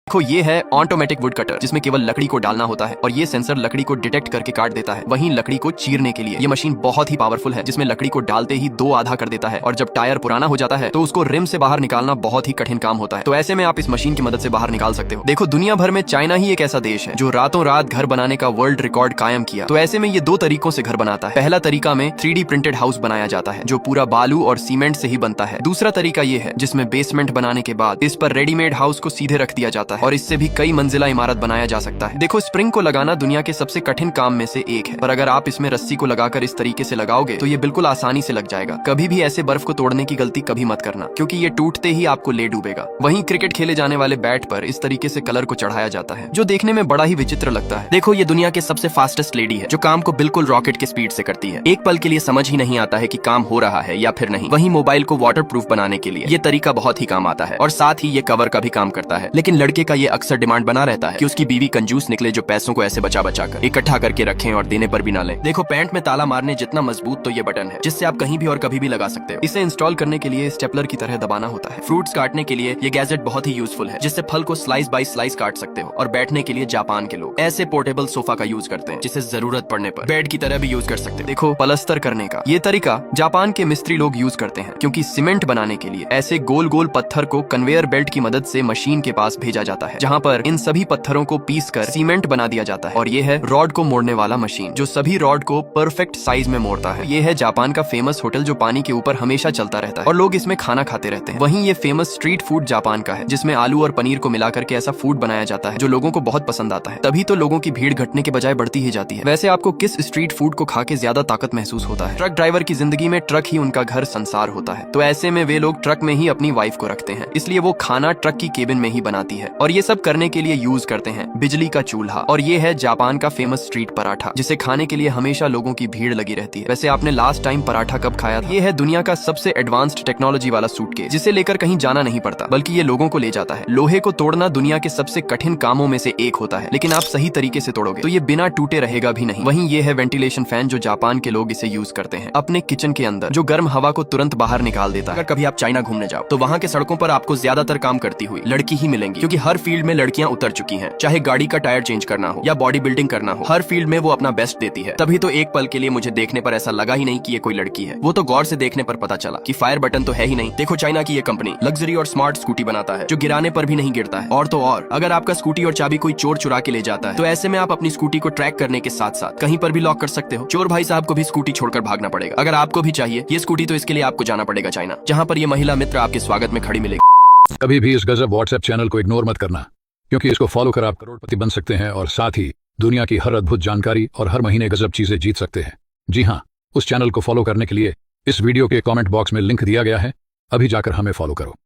देखो ये है ऑटोमेटिक वुड कटर, जिसमें केवल लकड़ी को डालना होता है और ये सेंसर लकड़ी को डिटेक्ट करके काट देता है। वहीं लकड़ी को चीरने के लिए ये मशीन बहुत ही पावरफुल है, जिसमें लकड़ी को डालते ही दो आधा कर देता है और जब टायर पुराना हो जाता है तो उसको रिम से बाहर निकालना बहुत ही कठिन काम होता है। तो ऐसे में आप इस मशीन की मदद से बाहर निकाल सकते हो। देखो दुनिया भर में चाइना ही एक ऐसा देश है जो रातों रात घर बनाने का वर्ल्ड रिकॉर्ड कायम किया। तो ऐसे में ये दो तरीकों से घर बनाता है। पहला तरीका में 3D प्रिंटेड हाउस बनाया जाता है जो पूरा बालू और सीमेंट से ही बनता है। दूसरा तरीका ये है जिसमें बेसमेंट बनाने के बाद इस पर रेडीमेड हाउस को सीधे रख दिया जाता है और इससे भी कई मंजिला इमारत बनाया जा सकता है। देखो स्प्रिंग को लगाना दुनिया के सबसे कठिन काम में से एक है, पर अगर आप इसमें रस्सी को लगाकर इस तरीके से लगाओगे तो ये बिल्कुल आसानी से लग जाएगा। कभी भी ऐसे बर्फ को तोड़ने की गलती कभी मत करना, क्योंकि ये टूटते ही आपको ले डूबेगा। वहीं क्रिकेट खेले जाने वाले बैट पर इस तरीके से कलर को चढ़ाया जाता है जो देखने में बड़ा ही विचित्र लगता है। देखो ये दुनिया के सबसे फास्टेस्ट लेडी है जो काम को बिल्कुल रॉकेट के स्पीड से करती है। एक पल के लिए समझ ही नहीं आता है कि काम हो रहा है या फिर नहीं। वहीं मोबाइल को वाटर प्रूफ बनाने के लिए ये तरीका बहुत ही काम आता है और साथ ही ये कवर का भी काम करता है। लेकिन लड़के का ये अक्सर डिमांड बना रहता है कि उसकी बीवी कंजूस निकले जो पैसों को ऐसे बचा बचा कर इकट्ठा करके रखें और देने पर भी ना लें। देखो पैंट में ताला मारने जितना मजबूत तो ये बटन है, जिससे आप कहीं भी और कभी भी लगा सकते हो। इसे इंस्टॉल करने के लिए स्टेपलर की तरह दबाना होता है। फ्रूट्स काटने के लिए ये गैजेट बहुत ही यूजफुल है, जिससे फल को स्लाइस बाय स्लाइस काट सकते हो। और बैठने के लिए जापान के लोग ऐसे पोर्टेबल सोफा का यूज करते हैं, जिसे जरूरत पड़ने पर बेड की तरह भी यूज कर सकते हो। देखो पलस्तर करने का ये तरीका जापान के मिस्त्री लोग यूज करते हैं, क्योंकि सीमेंट बनाने के लिए ऐसे गोल गोल पत्थर को कन्वेयर बेल्ट की मदद से मशीन के पास भेजा जाता है, जहाँ पर इन सभी पत्थरों को पीस कर सीमेंट बना दिया जाता है। और ये है रॉड को मोड़ने वाला मशीन, जो सभी रॉड को परफेक्ट साइज में मोड़ता है। ये है जापान का फेमस होटल जो पानी के ऊपर हमेशा चलता रहता है और लोग इसमें खाना खाते रहते हैं। वहीं ये फेमस स्ट्रीट फूड जापान का है, जिसमें आलू और पनीर को मिला करके ऐसा फूड बनाया जाता है जो लोगों को बहुत पसंद आता है। तभी तो लोगों की भीड़ घटने के बजाय बढ़ती ही जाती है। वैसे आपको किस स्ट्रीट फूड को खा के ज्यादा ताकत महसूस होता है? ट्रक ड्राइवर की जिंदगी में ट्रक ही उनका घर संसार होता है, तो ऐसे में वे लोग ट्रक में ही अपनी वाइफ को रखते हैं, इसलिए वो खाना ट्रक की केबिन में ही बनाती है। और ये सब करने के लिए यूज करते हैं बिजली का चूल्हा। और ये है जापान का फेमस स्ट्रीट पराठा, जिसे खाने के लिए हमेशा लोगों की भीड़ लगी रहती है। वैसे आपने लास्ट टाइम पराठा कब खाया था? ये है दुनिया का सबसे एडवांस्ड टेक्नोलॉजी वाला सूटकेस, जिसे लेकर कहीं जाना नहीं पड़ता, बल्कि ये लोगों को ले जाता है। लोहे को तोड़ना दुनिया के सबसे कठिन कामों में से एक होता है, लेकिन आप सही तरीके से तोड़ोगे तो ये बिना टूटे रहेगा भी नहीं। वहीं ये है वेंटिलेशन फैन, जो जापान के लोग इसे यूज करते हैं अपने किचन के अंदर, जो गर्म हवा को तुरंत बाहर निकाल देता है। अगर कभी आप चाइना घूमने जाओ तो वहाँ के सड़कों पर आपको ज्यादातर काम करती हुई लड़की ही मिलेंगी, क्योंकि हर फील्ड में लड़कियां उतर चुकी हैं। चाहे गाड़ी का टायर चेंज करना हो या बॉडी बिल्डिंग करना हो, हर फील्ड में वो अपना बेस्ट देती है। तभी तो एक पल के लिए मुझे देखने पर ऐसा लगा ही नहीं कि ये कोई लड़की है। वो तो गौर से देखने पर पता चला कि फायर बटन तो है ही नहीं। देखो चाइना की ये कंपनी लग्जरी और स्मार्ट स्कूटी बनाता है, जो गिराने पर भी नहीं गिरता है। और तो और अगर आपका स्कूटी और चाबी कोई चोर चुरा के ले जाता है, तो ऐसे में आप अपनी स्कूटी को ट्रैक करने के साथ साथ कहीं पर भी लॉक कर सकते हो। चोर भाई साहब को भी स्कूटी छोड़कर भागना पड़ेगा। अगर आपको भी चाहिए ये स्कूटी, तो इसके लिए आपको जाना पड़ेगा चाइना, जहाँ पर ये महिला मित्र आपके स्वागत में खड़ी मिलेगी। कभी भी इस गजब व्हाट्सएप चैनल को इग्नोर मत करना, क्योंकि इसको फॉलो कर आप करोड़पति बन सकते हैं और साथ ही दुनिया की हर अद्भुत जानकारी और हर महीने गजब चीजें जीत सकते हैं। जी हाँ, उस चैनल को फॉलो करने के लिए इस वीडियो के कमेंट बॉक्स में लिंक दिया गया है, अभी जाकर हमें फॉलो करो।